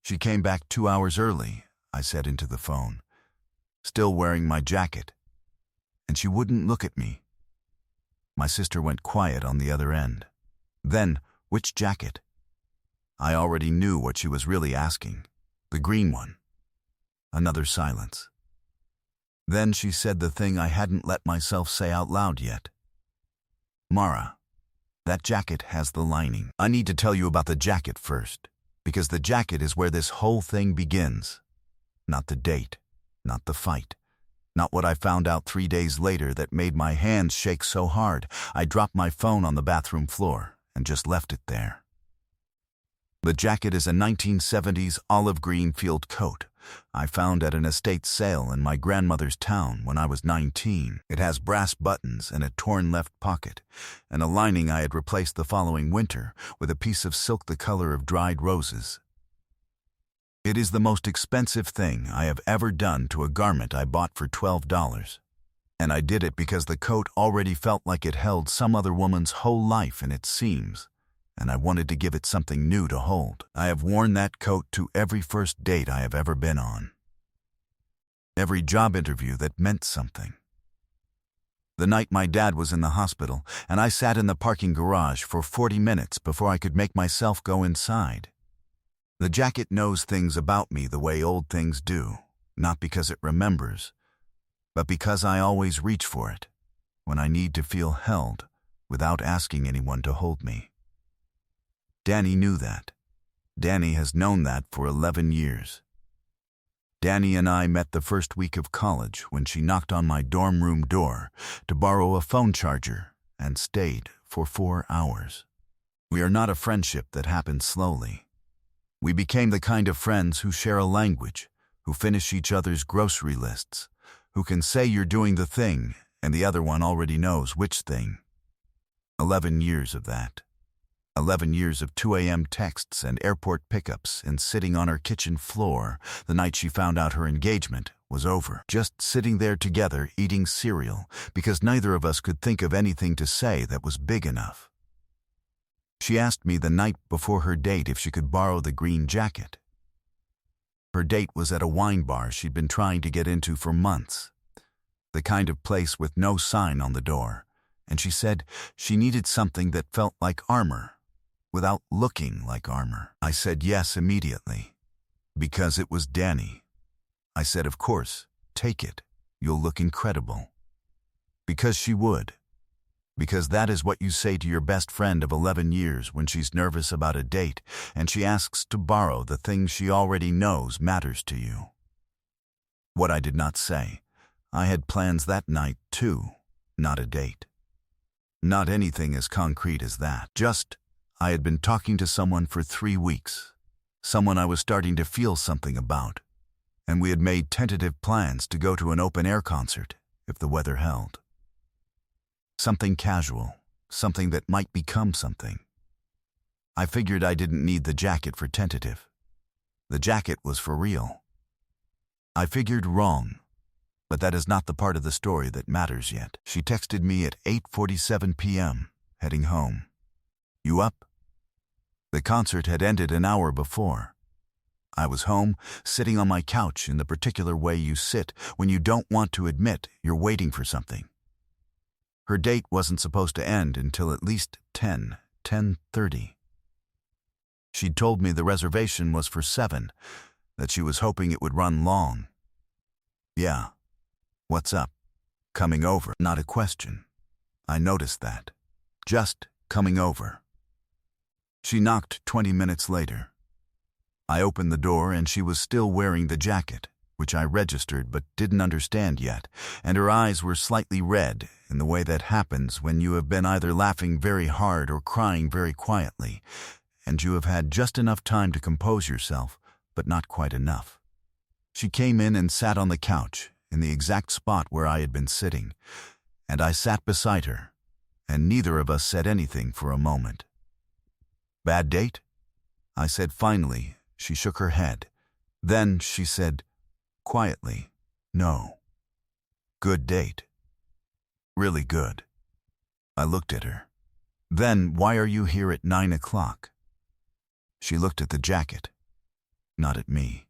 She came back 2 hours early, I said into the phone, still wearing my jacket, and she wouldn't look at me. My sister went quiet on the other end. Then, which jacket? I already knew what she was really asking. The green one. Another silence. Then she said the thing I hadn't let myself say out loud yet. Mara, that jacket has the lining. I need to tell you about the jacket first, because the jacket is where this whole thing begins. Not the date, not the fight, not what I found out 3 days later that made my hands shake so hard I dropped my phone on the bathroom floor and just left it there. The jacket is a 1970s olive green field coat I found at an estate sale in my grandmother's town when I was 19. It has brass buttons and a torn left pocket, and a lining I had replaced the following winter with a piece of silk the color of dried roses. It is the most expensive thing I have ever done to a garment I bought for $12. And I did it because the coat already felt like it held some other woman's whole life in its seams, and I wanted to give it something new to hold. I have worn that coat to every first date I have ever been on. Every job interview that meant something. The night my dad was in the hospital, and I sat in the parking garage for 40 minutes before I could make myself go inside. The jacket knows things about me the way old things do, not because it remembers, but because I always reach for it when I need to feel held without asking anyone to hold me. Danny knew that. Danny has known that for 11 years. Danny and I met the first week of college when she knocked on my dorm room door to borrow a phone charger and stayed for 4 hours. We are not a friendship that happens slowly. We became the kind of friends who share a language, who finish each other's grocery lists, who can say you're doing the thing and the other one already knows which thing. 11 years of that. 11 years of 2 a.m. texts and airport pickups and sitting on her kitchen floor the night she found out her engagement was over. Just sitting there together eating cereal because neither of us could think of anything to say that was big enough. She asked me the night before her date if she could borrow the green jacket. Her date was at a wine bar she'd been trying to get into for months, the kind of place with no sign on the door, and she said she needed something that felt like armor, without looking like armor. I said yes immediately, because it was Danny. I said, of course, take it. You'll look incredible. Because she would. Because that is what you say to your best friend of 11 years when she's nervous about a date and she asks to borrow the thing she already knows matters to you. What I did not say, I had plans that night too, not a date. Not anything as concrete as that. Just, I had been talking to someone for 3 weeks, someone I was starting to feel something about, and we had made tentative plans to go to an open-air concert if the weather held. Something casual, something that might become something. I figured I didn't need the jacket for tentative. The jacket was for real. I figured wrong, but that is not the part of the story that matters yet. She texted me at 8:47 p.m., heading home. You up? The concert had ended an hour before. I was home, sitting on my couch in the particular way you sit when you don't want to admit you're waiting for something. Her date wasn't supposed to end until at least 10:30. She'd told me the reservation was for 7, that she was hoping it would run long. Yeah. What's up? Coming over. Not a question. I noticed that. Just coming over. She knocked 20 minutes later. I opened the door and she was still wearing the jacket, which I registered but didn't understand yet, and her eyes were slightly red in the way that happens when you have been either laughing very hard or crying very quietly, and you have had just enough time to compose yourself, but not quite enough. She came in and sat on the couch in the exact spot where I had been sitting, and I sat beside her, and neither of us said anything for a moment. Bad date? I said finally. She shook her head. Then she said, quietly, no. Good date. Really good. I looked at her. Then why are you here at 9 o'clock? She looked at the jacket. not at me.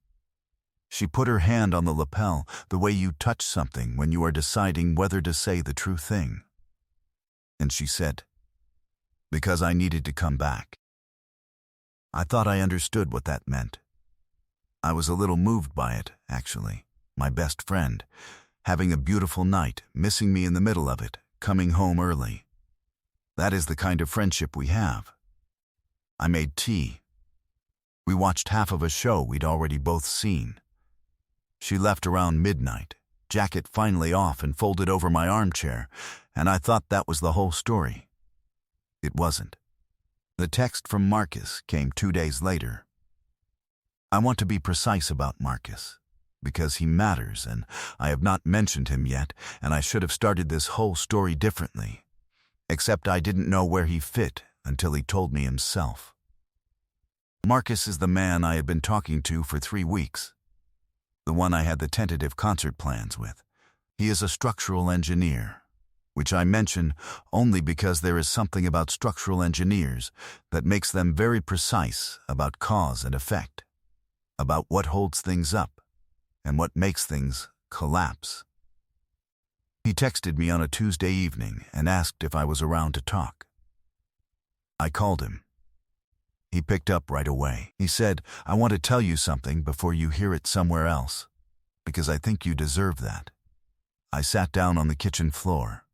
She put her hand on the lapel, the way you touch something when you are deciding whether to say the true thing. And she said, "Because I needed to come back." I thought I understood what that meant. I was a little moved by it, actually. My best friend, having a beautiful night, missing me in the middle of it, coming home early. That is the kind of friendship we have. I made tea. We watched half of a show we'd already both seen. She left around midnight, jacket finally off and folded over my armchair, and I thought that was the whole story. It wasn't. The text from Marcus came 2 days later. I want to be precise about Marcus, because he matters, and I have not mentioned him yet, and I should have started this whole story differently, except I didn't know where he fit until he told me himself. Marcus is the man I had been talking to for 3 weeks, the one I had the tentative concert plans with. He is a structural engineer, which I mention only because there is something about structural engineers that makes them very precise about cause and effect, about what holds things up and what makes things collapse. He texted me on a Tuesday evening and asked if I was around to talk. I called him. He picked up right away. He said, "I want to tell you something before you hear it somewhere else, because I think you deserve that." I sat down on the kitchen floor.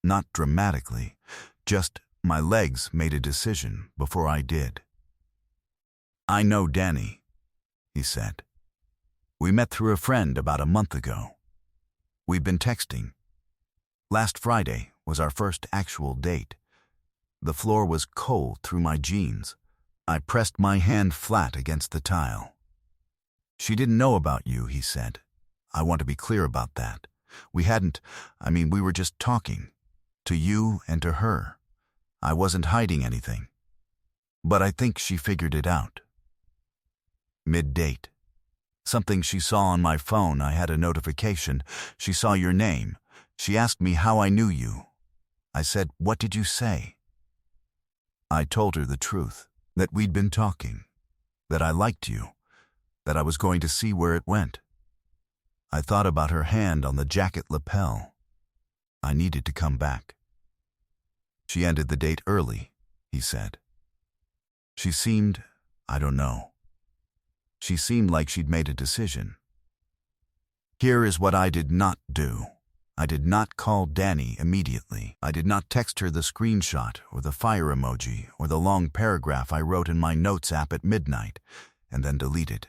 Not dramatically, just my legs made a decision before I did. "I know Danny," he said. "We met through a friend about a month ago. We've been texting. Last Friday was our first actual date. The floor was cold through my jeans. I pressed my hand flat against the tile. She didn't know about you," he said. "I want to be clear about that. We were just talking. To you and to her. I wasn't hiding anything. But I think she figured it out." Mid-date. Something she saw on my phone. I had a notification. She saw your name. She asked me how I knew you. I said, "What did you say?" I told her the truth, that we'd been talking, that I liked you, that I was going to see where it went. I thought about her hand on the jacket lapel. I needed to come back. "She ended the date early," he said. "She seemed, I don't know. She seemed like she'd made a decision." Here is what I did not do. I did not call Danny immediately. I did not text her the screenshot or the fire emoji or the long paragraph I wrote in my notes app at midnight and then deleted.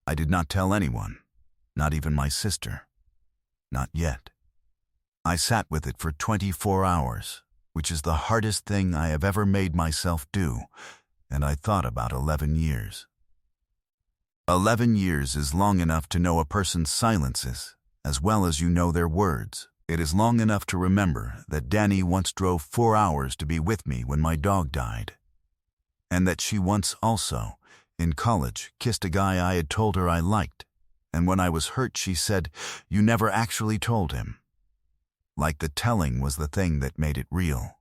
I did not tell anyone, not even my sister. Not yet. I sat with it for 24 hours, which is the hardest thing I have ever made myself do, and I thought about 11 years. 11 years is long enough to know a person's silences, as well as you know their words. It is long enough to remember that Danny once drove 4 hours to be with me when my dog died, and that she once also, in college, kissed a guy I had told her I liked, and when I was hurt she said, "You never actually told him." Like the telling was the thing that made it real.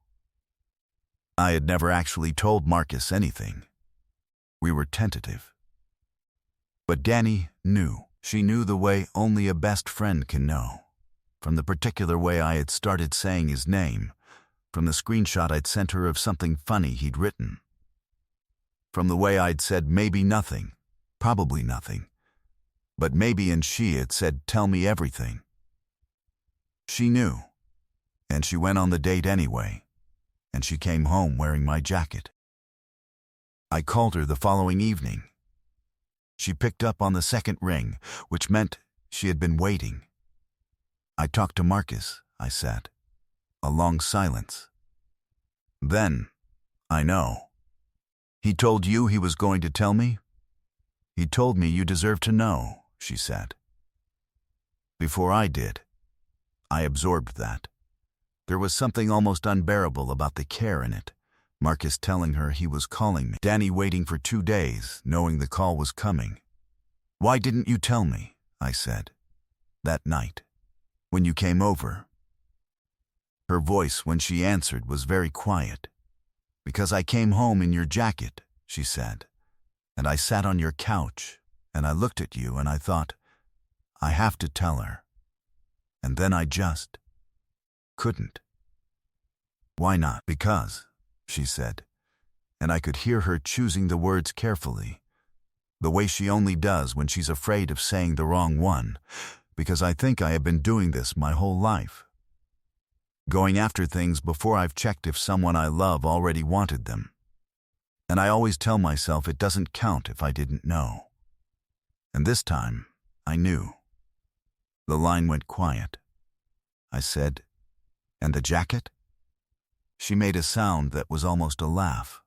I had never actually told Marcus anything. We were tentative. But Danny knew. She knew the way only a best friend can know. From the particular way I had started saying his name, from the screenshot I'd sent her of something funny he'd written, from the way I'd said maybe nothing, probably nothing, but maybe, and she had said, "Tell me everything." She knew, and she went on the date anyway, and she came home wearing my jacket. I called her the following evening. She picked up on the second ring, which meant she had been waiting. "I talked to Marcus," I said. A long silence. Then, "I know. He told you he was going to tell me?" "He told me you deserve to know," she said. Before I did. I absorbed that. There was something almost unbearable about the care in it. Marcus telling her he was calling me. Danny waiting for 2 days, knowing the call was coming. "Why didn't you tell me?" I said. "That night, when you came over." Her voice when she answered was very quiet. "Because I came home in your jacket," she said. And I sat on your couch, and I looked at you, and I thought, I have to tell her. And then I just couldn't. Why not? Because, she said, and I could hear her choosing the words carefully, the way she only does when she's afraid of saying the wrong one, because I think I have been doing this my whole life. Going after things before I've checked if someone I love already wanted them. And I always tell myself it doesn't count if I didn't know. And this time, I knew. The line went quiet. I said, "And the jacket?" She made a sound that was almost a laugh.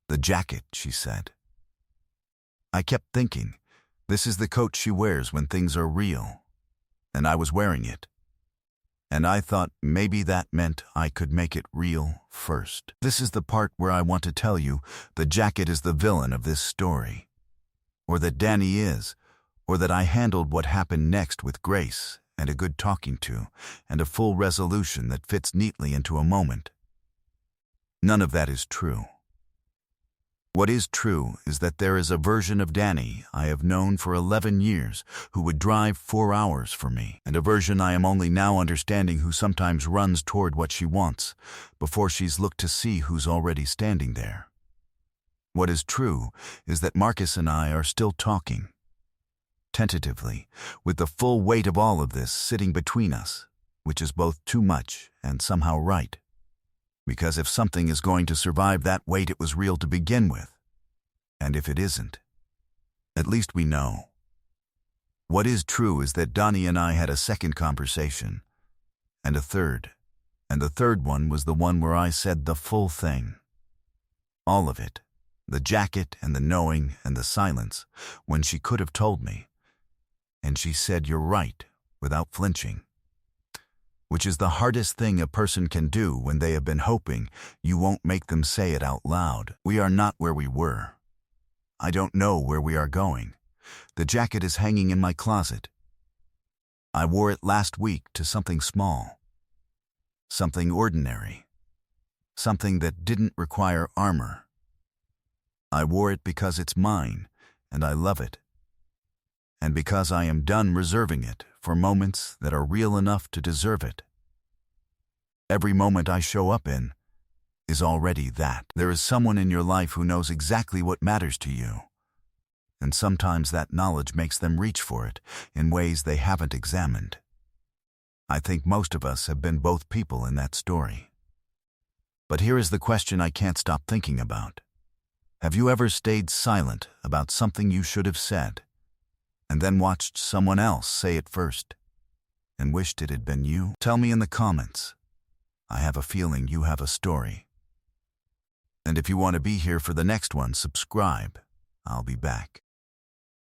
"The jacket," she said. I kept thinking, this is the coat she wears when things are real. And I was wearing it. And I thought maybe that meant I could make it real first. This is the part where I want to tell you the jacket is the villain of this story. Or that Danny is, or that I handled what happened next with grace and a good talking to and a full resolution that fits neatly into a moment. None of that is true. What is true is that there is a version of Danny I have known for 11 years who would drive 4 hours for me, and a version I am only now understanding who sometimes runs toward what she wants before she's looked to see who's already standing there. What is true is that Marcus and I are still talking, tentatively, with the full weight of all of this sitting between us, which is both too much and somehow right. Because if something is going to survive that weight, it was real to begin with. And if it isn't, at least we know. What is true is that Donnie and I had a second conversation, and a third, and the third one was the one where I said the full thing. All of it, the jacket and the knowing and the silence, when she could have told me. And she said, "You're right," without flinching. Which is the hardest thing a person can do when they have been hoping you won't make them say it out loud. We are not where we were. I don't know where we are going. The jacket is hanging in my closet. I wore it last week to something small. Something ordinary. Something that didn't require armor. I wore it because it's mine, and I love it. And because I am done reserving it for moments that are real enough to deserve it. Every moment I show up in is already that. There is someone in your life who knows exactly what matters to you. And sometimes that knowledge makes them reach for it in ways they haven't examined. I think most of us have been both people in that story. But here is the question I can't stop thinking about. Have you ever stayed silent about something you should have said, and then watched someone else say it first, and wished it had been you? Tell me in the comments. I have a feeling you have a story. And if you want to be here for the next one, subscribe. I'll be back.